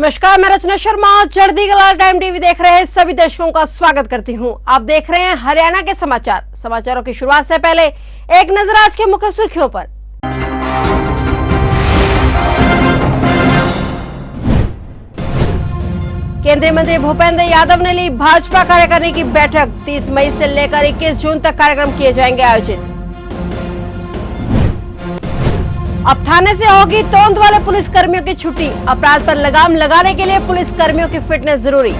नमस्कार, मैं रचना शर्मा चढ़ती कला टाइम टीवी देख रहे हैं सभी दर्शकों का स्वागत करती हूं। आप देख रहे हैं हरियाणा के समाचारों की शुरुआत से पहले एक नजर आज के मुख्य सुर्खियों पर। केंद्रीय मंत्री भूपेंद्र यादव ने ली भाजपा कार्यकारिणी की बैठक। 30 मई से लेकर 21 जून तक कार्यक्रम किए जाएंगे आयोजित। अब थाने से होगी तोंद वाले पुलिस कर्मियों की छुट्टी। अपराध पर लगाम लगाने के लिए पुलिस कर्मियों की फिटनेस जरूरी।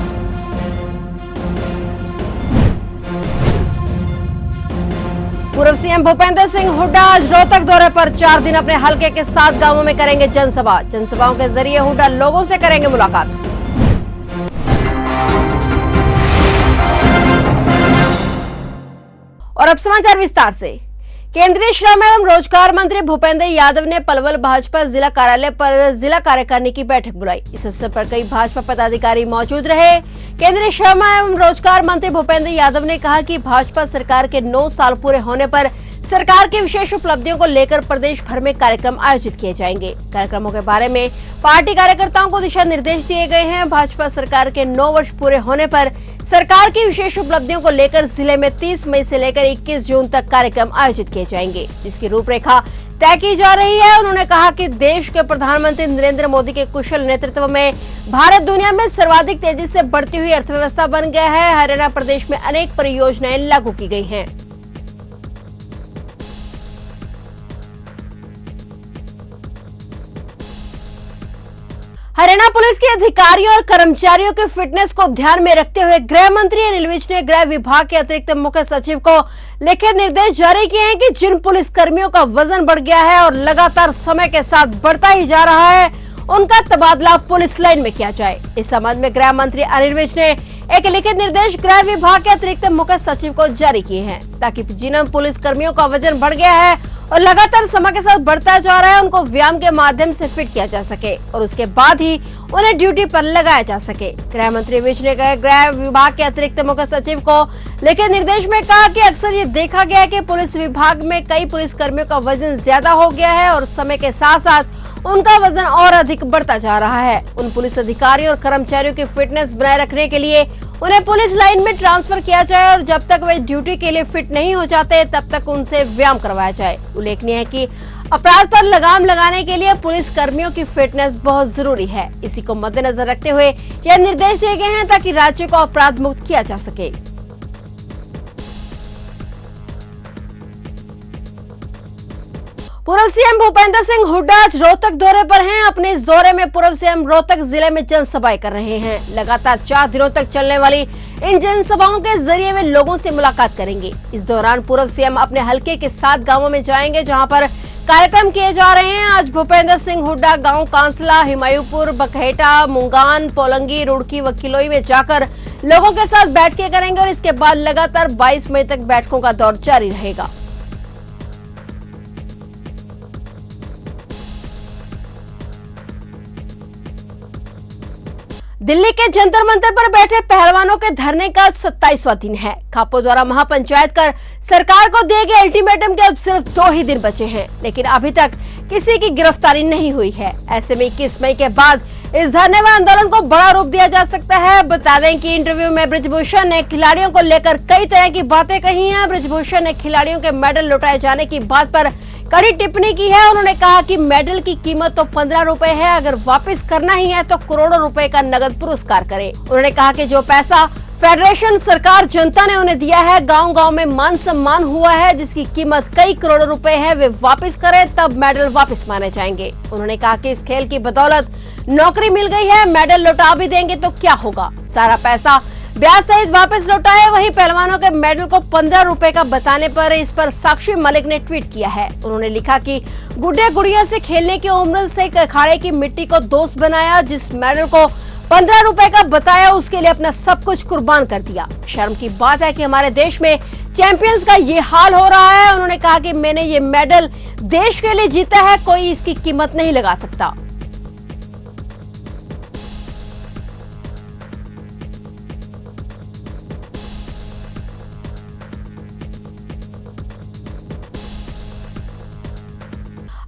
पूर्व सीएम भूपेंद्र सिंह हुड्डा आज रोहतक दौरे पर। 4 दिन अपने हलके के 7 गांवों में करेंगे जनसभाओं के जरिए हुड्डा लोगों से करेंगे मुलाकात। और अब समाचार विस्तार से। केंद्रीय श्रम एवं रोजगार मंत्री भूपेंद्र यादव ने पलवल भाजपा जिला कार्यालय पर जिला कार्यकारिणी की बैठक बुलाई। इस अवसर पर कई भाजपा पदाधिकारी मौजूद रहे। केंद्रीय श्रम एवं रोजगार मंत्री भूपेंद्र यादव ने कहा कि भाजपा सरकार के 9 साल पूरे होने पर सरकार की विशेष उपलब्धियों को लेकर प्रदेश भर में कार्यक्रम आयोजित किए जाएंगे। कार्यक्रमों के बारे में पार्टी कार्यकर्ताओं को दिशा निर्देश दिए गए हैं। भाजपा सरकार के 9 वर्ष पूरे होने पर सरकार की विशेष उपलब्धियों को लेकर जिले में 30 मई से लेकर 21 जून तक कार्यक्रम आयोजित किए जाएंगे, जिसकी रूपरेखा तय की जा रही है। उन्होंने कहा कि देश के प्रधानमंत्री नरेंद्र मोदी के कुशल नेतृत्व में भारत दुनिया में सर्वाधिक तेजी से बढ़ती हुई अर्थव्यवस्था बन गया है। हरियाणा प्रदेश में अनेक परियोजनाएं लागू की गई हैं। हरियाणा पुलिस के अधिकारियों और कर्मचारियों के फिटनेस को ध्यान में रखते हुए गृह मंत्री अनिल विज ने गृह विभाग के अतिरिक्त मुख्य सचिव को लिखित निर्देश जारी किए हैं कि जिन पुलिस कर्मियों का वजन बढ़ गया है और लगातार समय के साथ बढ़ता ही जा रहा है, उनका तबादला पुलिस लाइन में किया जाए। इस संबंध में गृह मंत्री अनिल विज ने एक लिखित निर्देश गृह विभाग के अतिरिक्त मुख्य सचिव को जारी किए हैं, ताकि जिन पुलिस कर्मियों का वजन बढ़ गया है और लगातार समय के साथ बढ़ता जा रहा है, उनको व्यायाम के माध्यम से फिट किया जा सके और उसके बाद ही उन्हें ड्यूटी पर लगाया जा सके। गृह मंत्री विज ने गृह विभाग के अतिरिक्त मुख्य सचिव को लिखित निर्देश में कहा कि अक्सर ये देखा गया है कि पुलिस विभाग में कई पुलिस कर्मियों का वजन ज्यादा हो गया है और समय के साथ साथ उनका वजन और अधिक बढ़ता जा रहा है। उन पुलिस अधिकारियों और कर्मचारियों की फिटनेस बनाए रखने के लिए उन्हें पुलिस लाइन में ट्रांसफर किया जाए और जब तक वे ड्यूटी के लिए फिट नहीं हो जाते तब तक उनसे व्यायाम करवाया जाए। उल्लेखनीय है कि अपराध पर लगाम लगाने के लिए पुलिस कर्मियों की फिटनेस बहुत जरूरी है। इसी को मद्देनजर रखते हुए यह निर्देश दिए गए हैं ताकि राज्य को अपराध मुक्त किया जा सके। पूर्व सीएम भूपेंद्र सिंह हुड्डा आज रोहतक दौरे पर हैं। अपने इस दौरे में पूर्व सीएम रोहतक जिले में जनसभाएं कर रहे हैं। लगातार 4 दिनों तक चलने वाली इन जनसभाओं के जरिए वे लोगों से मुलाकात करेंगे। इस दौरान पूर्व सीएम अपने हलके के 7 गांवों में जाएंगे, जहां पर कार्यक्रम किए जा रहे हैं। आज भूपेंद्र सिंह हुड्डा गाँव कांसला, हिमायूपुर, बकहेटा, मुंगान, पोलंगी, रुड़की व किलोई में जाकर लोगों के साथ बैठकें करेंगे और इसके बाद लगातार 22 मई तक बैठकों का दौर जारी रहेगा। दिल्ली के जंतर मंतर पर बैठे पहलवानों के धरने का 27वां दिन है। खापो द्वारा महापंचायत कर सरकार को दिए गए अल्टीमेटम के अब सिर्फ 2 ही दिन बचे हैं, लेकिन अभी तक किसी की गिरफ्तारी नहीं हुई है। ऐसे में 21 मई के बाद इस धरने व आंदोलन को बड़ा रूप दिया जा सकता है। बता दें कि इंटरव्यू में बृजभूषण ने खिलाड़ियों को लेकर कई तरह की बातें कही हैं। बृजभूषण ने खिलाड़ियों के मेडल लौटाए जाने की बात पर कड़ी टिप्पणी की है। उन्होंने कहा कि मेडल की कीमत तो 15 रुपए है, अगर वापस करना ही है तो करोड़ों रुपए का नगद पुरस्कार करें। उन्होंने कहा कि जो पैसा फेडरेशन सरकार जनता ने उन्हें दिया है, गांव-गांव में मान सम्मान हुआ है जिसकी कीमत कई करोड़ रुपए है, वे वापस करें तब मेडल वापस माने जाएंगे। उन्होंने कहा कि इस खेल की बदौलत नौकरी मिल गई है, मेडल लौटा भी देंगे तो क्या होगा, सारा पैसा ब्याज सहित वापस लौटाए। वहीं पहलवानों के मेडल को 15 रुपए का बताने पर इस पर साक्षी मलिक ने ट्वीट किया है। उन्होंने लिखा कि गुड्डे गुड़िया से खेलने की उम्र से अखाड़े की मिट्टी को दोस्त बनाया, जिस मेडल को 15 रुपए का बताया उसके लिए अपना सब कुछ कुर्बान कर दिया। शर्म की बात है कि हमारे देश में चैंपियंस का ये हाल हो रहा है। उन्होंने कहा कि मैंने ये मेडल देश के लिए जीता है, कोई इसकी कीमत नहीं लगा सकता।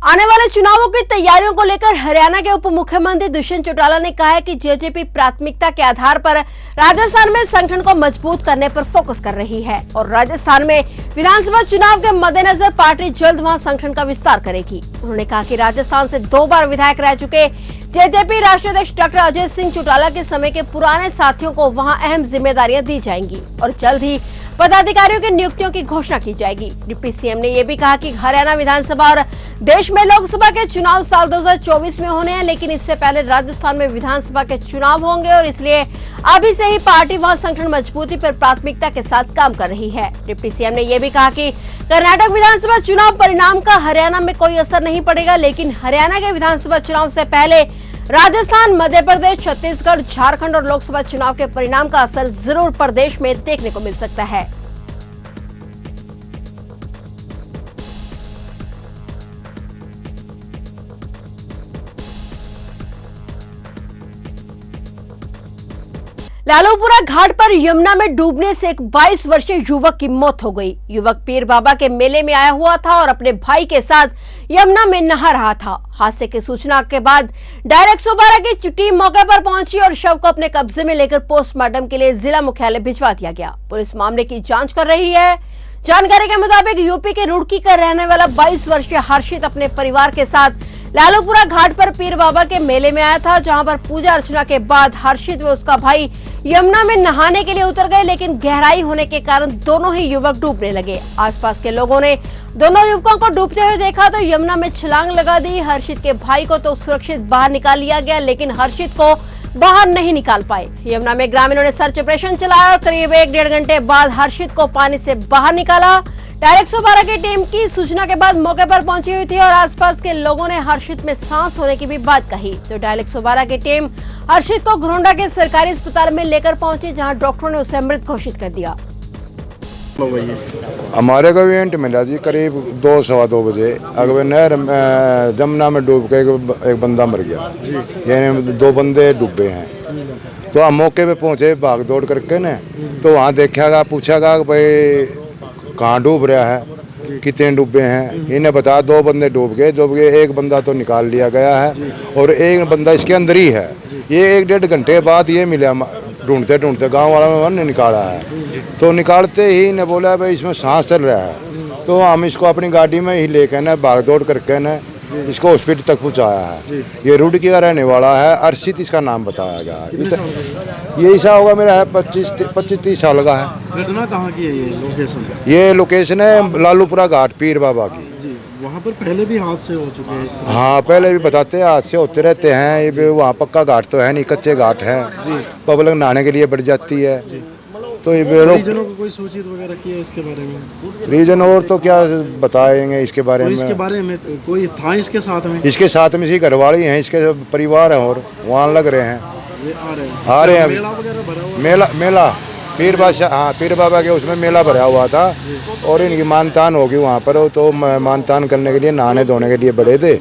आने वाले चुनावों की तैयारियों को लेकर हरियाणा के उप मुख्यमंत्री दुष्यंत चौटाला ने कहा है कि जेजेपी प्राथमिकता के आधार पर राजस्थान में संगठन को मजबूत करने पर फोकस कर रही है और राजस्थान में विधानसभा चुनाव के मद्देनजर पार्टी जल्द वहां संगठन का विस्तार करेगी। उन्होंने कहा कि राजस्थान से 2 बार विधायक रह चुके जेजेपी राष्ट्रीय अध्यक्ष डॉक्टर अजय सिंह चौटाला के समय के पुराने साथियों को वहां अहम जिम्मेदारियां दी जाएंगी और जल्द ही पदाधिकारियों की नियुक्तियों की घोषणा की जाएगी। डिप्टी सीएम ने यह भी कहा कि हरियाणा विधानसभा और देश में लोकसभा के चुनाव साल 2024 में होने हैं, लेकिन इससे पहले राजस्थान में विधानसभा के चुनाव होंगे और इसलिए अभी से ही पार्टी वहां संगठन मजबूती पर प्राथमिकता के साथ काम कर रही है। डिप्टी सीएम ने यह भी कहा कि कर्नाटक विधानसभा चुनाव परिणाम का हरियाणा में कोई असर नहीं पड़ेगा, लेकिन हरियाणा के विधानसभा चुनाव से पहले राजस्थान, मध्य प्रदेश, छत्तीसगढ़, झारखंड और लोकसभा चुनाव के परिणाम का असर जरूर प्रदेश में देखने को मिल सकता है। लालूपुरा घाट पर यमुना में डूबने से एक 22 वर्षीय युवक की मौत हो गई। युवक पीर बाबा के मेले में आया हुआ था और अपने भाई के साथ यमुना में नहा रहा था। हादसे की सूचना के बाद डायरेक्ट 112 की टीम मौके पर पहुंची और शव को अपने कब्जे में लेकर पोस्टमार्टम के लिए जिला मुख्यालय भिजवा दिया गया। पुलिस मामले की जांच कर रही है। जानकारी के मुताबिक यूपी के रुड़की का रहने वाला 22 वर्षीय हर्षित अपने परिवार के साथ लालूपुरा घाट पर पीर बाबा के मेले में आया था, जहां पर पूजा अर्चना के बाद हर्षित व उसका भाई यमुना में नहाने के लिए उतर गए, लेकिन गहराई होने के कारण दोनों ही युवक डूबने लगे। आसपास के लोगों ने दोनों युवकों को डूबते हुए देखा तो यमुना में छलांग लगा दी। हर्षित के भाई को तो सुरक्षित बाहर निकाल लिया गया, लेकिन हर्षित को बाहर नहीं निकाल पाए। यमुना में ग्रामीणों ने सर्च ऑपरेशन चलाया और करीब 1-1.5 घंटे बाद हर्षित को पानी से बाहर निकाला। डायरेक्ट 112 की टीम की सूचना के बाद मौके पर पहुंची हुई थी और आसपास के लोगों ने हर्षित में सांस होने की भी बात कही, तो डायरेक्ट 112 की टीम हर्षित को घरोंडा के सरकारी अस्पताल में लेकर पहुंची, जहां डॉक्टरों ने उसे मृत घोषित कर दिया। हमारे को इवेंट मिला जी करीब 2-2:15 बजे। अगवे नहर जमुना में डूब के एक बंदा मर गया, यानी 2 बंदे डूबे हैं। तो हम मौके पे पहुंचे भाग दौड़ करके न, तो वहाँ देखा पूछागा भाई कहाँ डूब रहा है, कितने डूबे हैं। इन्हें बताया 2 बंदे डूब गए, एक बंदा तो निकाल लिया गया है और एक बंदा इसके अंदर ही है। ये 1-1.5 घंटे बाद ये मिला, ढूंढते ढूंढते गांव वालों ने निकाला है। तो निकालते ही ने बोला भाई इसमें सांस चल रहा है, तो हम इसको अपनी गाड़ी में ही लेकर न भाग दौड़ करके न इसको हॉस्पिटल तक पहुंचाया है। ये रुड़की का रहने वाला है, अर्षित इसका नाम बताया गया है। ये ऐसा होगा मेरा है 25-30 साल का है। घटना कहाँ की है ये लोकेशन? ये लोकेशन है लालूपुरा घाट पीर बाबा की। जी, वहाँ पर पहले भी हादसे हो चुके हैं इस तरह? हाँ, पहले भी बताते हैं हादसे होते रहते हैं। ये भी वहाँ पक्का घाट तो है नहीं, कच्चे घाट है। पब्लिक नहाने के लिए बढ़ जाती है। तो ये रीजनों को कोई सूचित वगैरह किया इसके बारे में? रीजन और तो क्या बताएंगे इसके बारे में। इसके बारे में कोई था इसके साथ में? इसके साथ में इसी घरवाली हैं, इसके परिवार हैं और वहाँ लग रहे हैं, आ रहे हैं। मेला वगैरह भरा हुआ? मेला पीर बादशाह, हाँ पीर बाबा के उसमें मेला भरा हुआ था और इनकी मानतान होगी वहाँ पर। तो मानतान करने के लिए नहाने धोने के लिए बड़े थे,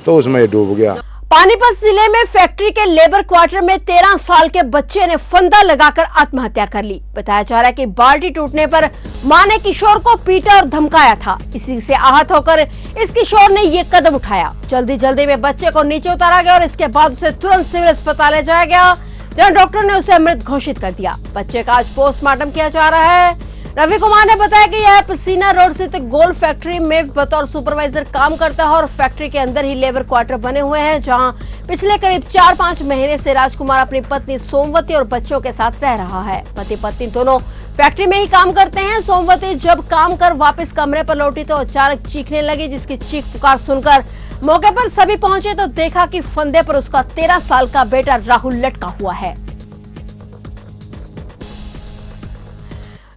तो उसमें डूब गया। पानीपत जिले में फैक्ट्री के लेबर क्वार्टर में 13 साल के बच्चे ने फंदा लगाकर आत्महत्या कर ली। बताया जा रहा है कि बाल्टी टूटने पर मां ने किशोर को पीटा और धमकाया था। इसी से आहत होकर इस किशोर ने ये कदम उठाया। जल्दी में बच्चे को नीचे उतारा गया और इसके बाद उसे तुरंत सिविल अस्पताल ले जाया गया, जहां डॉक्टर ने उसे मृत घोषित कर दिया। बच्चे का आज पोस्टमार्टम किया जा रहा है। रवि कुमार ने बताया कि यह पसीना रोड स्थित गोल फैक्ट्री में बतौर सुपरवाइजर काम करता है और फैक्ट्री के अंदर ही लेबर क्वार्टर बने हुए हैं, जहां पिछले करीब 4-5 महीने से राजकुमार अपनी पत्नी सोमवती और बच्चों के साथ रह रहा है। पति पत्नी दोनों फैक्ट्री में ही काम करते हैं। सोमवती जब काम कर वापस कमरे पर लौटी तो अचानक चीखने लगी, जिसकी चीख पुकार सुनकर मौके पर सभी पहुंचे तो देखा कि फंदे पर उसका 13 साल का बेटा राहुल लटका हुआ है।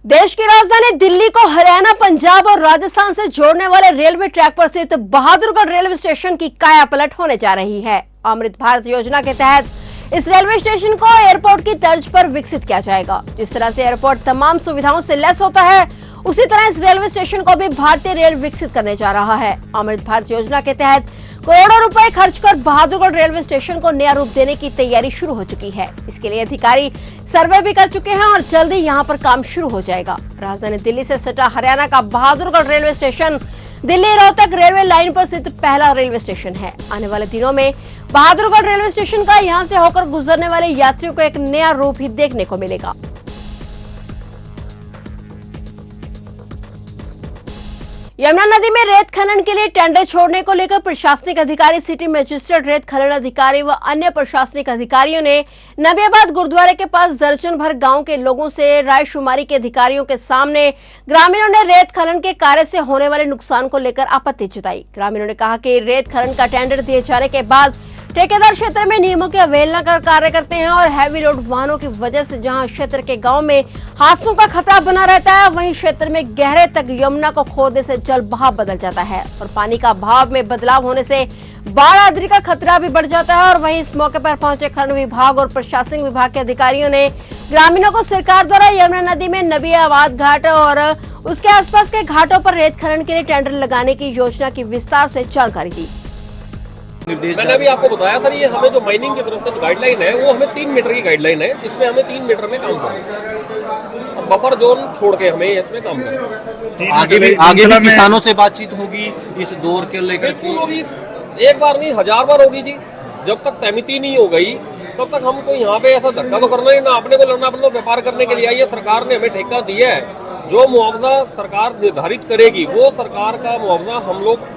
देश की राजधानी दिल्ली को हरियाणा, पंजाब और राजस्थान से जोड़ने वाले रेलवे ट्रैक पर स्थित बहादुरगढ़ रेलवे स्टेशन की काया पलट होने जा रही है। अमृत भारत योजना के तहत इस रेलवे स्टेशन को एयरपोर्ट की तर्ज पर विकसित किया जाएगा। जिस तरह से एयरपोर्ट तमाम सुविधाओं से लैस होता है, उसी तरह इस रेलवे स्टेशन को भी भारतीय रेल विकसित करने जा रहा है। अमृत भारत योजना के तहत करोड़ों रुपए खर्च कर बहादुरगढ़ रेलवे स्टेशन को नया रूप देने की तैयारी शुरू हो चुकी है। इसके लिए अधिकारी सर्वे भी कर चुके हैं और जल्द ही यहां पर काम शुरू हो जाएगा। राजधानी दिल्ली से सटा हरियाणा का Bahadurgarh railway station Delhi Rohtak railway line पर स्थित पहला रेलवे स्टेशन है। आने वाले दिनों में बहादुरगढ़ रेलवे स्टेशन का यहां से होकर गुजरने वाले यात्रियों को एक नया रूप ही देखने को मिलेगा। यमुना नदी में रेत खनन के लिए टेंडर छोड़ने को लेकर प्रशासनिक अधिकारी, सिटी मजिस्ट्रेट, रेत खनन अधिकारी व अन्य प्रशासनिक अधिकारियों ने नबियाबाद गुरुद्वारे के पास दर्जन भर गांव के लोगों से रायशुमारी के अधिकारियों के सामने ग्रामीणों ने रेत खनन के कार्य से होने वाले नुकसान को लेकर आपत्ति जताई। ग्रामीणों ने कहा कि रेत खनन का टेंडर दिए जाने के बाद ठेकेदार क्षेत्र में नियमों की अवहेलना कर कार्य करते हैं और हैवी लोड वाहनों की वजह से जहां क्षेत्र के गांव में हादसों का खतरा बना रहता है, वहीं क्षेत्र में गहरे तक यमुना को खोदने से जल बहाव बदल जाता है और पानी का भाव में बदलाव होने से बाढ़ आदि का खतरा भी बढ़ जाता है। और वहीं इस मौके पर पहुंचे खनन विभाग और प्रशासनिक विभाग के अधिकारियों ने ग्रामीणों को सरकार द्वारा यमुना नदी में नबियाबाद घाट और उसके आसपास के घाटों पर रेत खनन के लिए टेंडर लगाने की योजना की विस्तार से जानकारी दी। मैंने अभी आपको बताया सर, ये हमें जो माइनिंग की तरफ से जो गाइडलाइन है वो हमें 3 मीटर की गाइडलाइन है, जिसमें हमें 3 मीटर में काम करना, बफर जोन छोड़ के हमें इसमें काम करना। आगे भी किसानों से बातचीत होगी इस दौर के लेकर? बिल्कुल होगी, एक बार नहीं 1000 बार होगी जी। जब तक सहमति नहीं हो गई तब तक हमको यहाँ पे ऐसा धक्का तो करना ही ना, अपने को लड़ना, अपने को व्यापार करने के लिए आई है। सरकार ने हमें ठेका दिया है, जो मुआवजा सरकार निर्धारित करेगी वो सरकार का मुआवजा हम लोग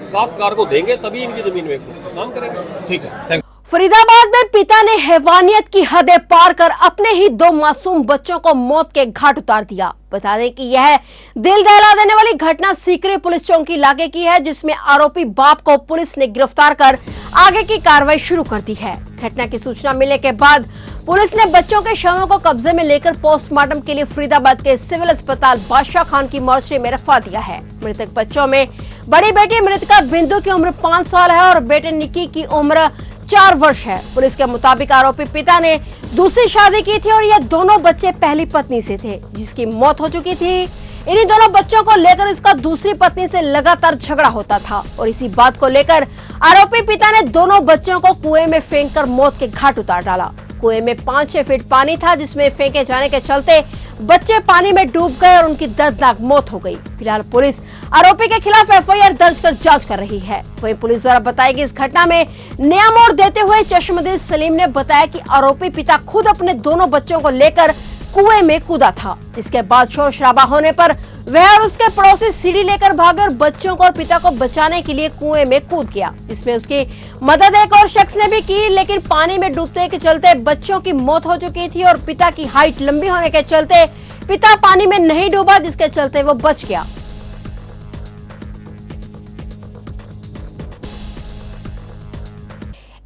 काश्तकार को देंगे, तभी इनकी जमीन में काम करेंगे। ठीक है, थैंक यू। फरीदाबाद में पिता ने हैवानियत की हदें पार कर अपने ही 2 मासूम बच्चों को मौत के घाट उतार दिया। बता दें कि यह दिल दहला देने वाली घटना सीकरी पुलिस चौकी इलाके की है, जिसमें आरोपी बाप को पुलिस ने गिरफ्तार कर आगे की कार्रवाई शुरू कर दी है। घटना की सूचना मिलने के बाद पुलिस ने बच्चों के शवों को कब्जे में लेकर पोस्टमार्टम के लिए फरीदाबाद के सिविल अस्पताल बादशाह खान की मोर्चरी में रखवा दिया है। मृतक बच्चों में बड़ी बेटी मृतका बिंदु की उम्र 5 साल है और बेटे निक्की की उम्र 4 वर्ष है। पुलिस के मुताबिक आरोपी पिता ने दूसरी शादी की थी और ये दोनों बच्चे पहली पत्नी से थे, जिसकी मौत हो चुकी थी। इन्हीं दोनों बच्चों को लेकर इसका दूसरी पत्नी से लगातार झगड़ा होता था और इसी बात को लेकर आरोपी पिता ने दोनों बच्चों को कुएं में फेंककर मौत के घाट उतार डाला। कुएं में 5-6 फीट पानी था, जिसमें फेंके जाने के चलते बच्चे पानी में डूब गए और उनकी दर्दनाक मौत हो गई। फिलहाल पुलिस आरोपी के खिलाफ एफआईआर दर्ज कर जांच कर रही है। वहीं पुलिस द्वारा बताया कि इस घटना में नया मोड़ देते हुए चश्मदीद सलीम ने बताया कि आरोपी पिता खुद अपने दोनों बच्चों को लेकर कुएं में कूदा था, जिसके बाद शोर शराबा होने पर वह और उसके पड़ोसी सीढ़ी लेकर भागे और बच्चों को और पिता को बचाने के लिए कुएं में कूद गया, जिसमें उसकी मदद एक और शख्स ने भी की, लेकिन पानी में डूबने के चलते बच्चों की मौत हो चुकी थी और पिता की हाइट लंबी होने के चलते पिता पानी में नहीं डूबा, जिसके चलते वो बच गया।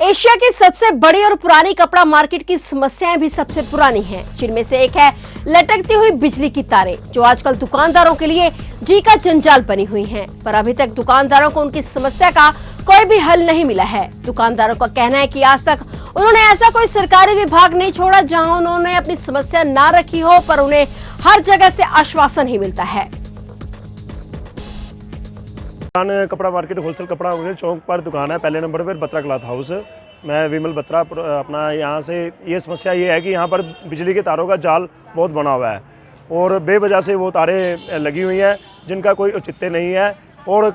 एशिया की सबसे बड़ी और पुरानी कपड़ा मार्केट की समस्याएं भी सबसे पुरानी हैं, जिनमें से एक है लटकती हुई बिजली की तारें, जो आजकल दुकानदारों के लिए जी का जंजाल बनी हुई हैं। पर अभी तक दुकानदारों को उनकी समस्या का कोई भी हल नहीं मिला है। दुकानदारों का कहना है कि आज तक उन्होंने ऐसा कोई सरकारी विभाग नहीं छोड़ा जहां उन्होंने अपनी समस्या ना रखी हो, पर उन्हें हर जगह से आश्वासन ही मिलता है। दुकान कपड़ा मार्केट होलसेल कपड़ा चौक पर दुकान है, पहले नंबर पर बत्रा क्लॉथ हाउस। मैं विमल बत्रा अपना यहाँ से ये समस्या ये है कि यहाँ पर बिजली के तारों का जाल बहुत बना हुआ है और बेवजह से वो तारें लगी हुई हैं जिनका कोई औचित्य नहीं है और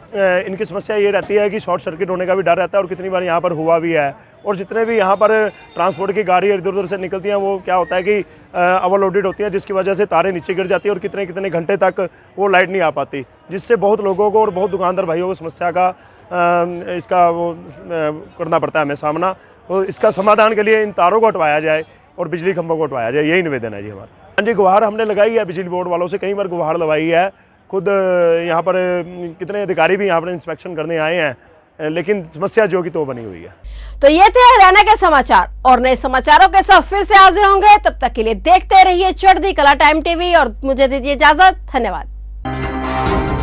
इनकी समस्या ये रहती है कि शॉर्ट सर्किट होने का भी डर रहता है और कितनी बार यहाँ पर हुआ भी है। और जितने भी यहाँ पर ट्रांसपोर्ट की गाड़ी इधर उधर से निकलती हैं वो क्या होता है कि ओवरलोडेड होती हैं, जिसकी वजह से तारें नीचे गिर जाती है और कितने कितने घंटे तक वो लाइट नहीं आ पाती, जिससे बहुत लोगों को और बहुत दुकानदार भाइयों को समस्या का इसका वो करना पड़ता है हमें सामना। तो इसका समाधान के लिए इन तारों को हटवाया जाए और बिजली खंभों को हटवाया जाए, यही निवेदन है जी हमारा। हाँ जी, गुहार हमने लगाई है बिजली बोर्ड वालों से, कई बार गुहार लगाई है। खुद यहाँ पर कितने अधिकारी भी यहाँ पर इंस्पेक्शन करने आए हैं, लेकिन समस्या जो की तो बनी हुई है। तो ये थे हरियाणा के समाचार और नए समाचारों के साथ फिर से हाजिर होंगे। तब तक के लिए देखते रहिए चढ़ती कला टाइम टीवी और मुझे दीजिए इजाजत। धन्यवाद।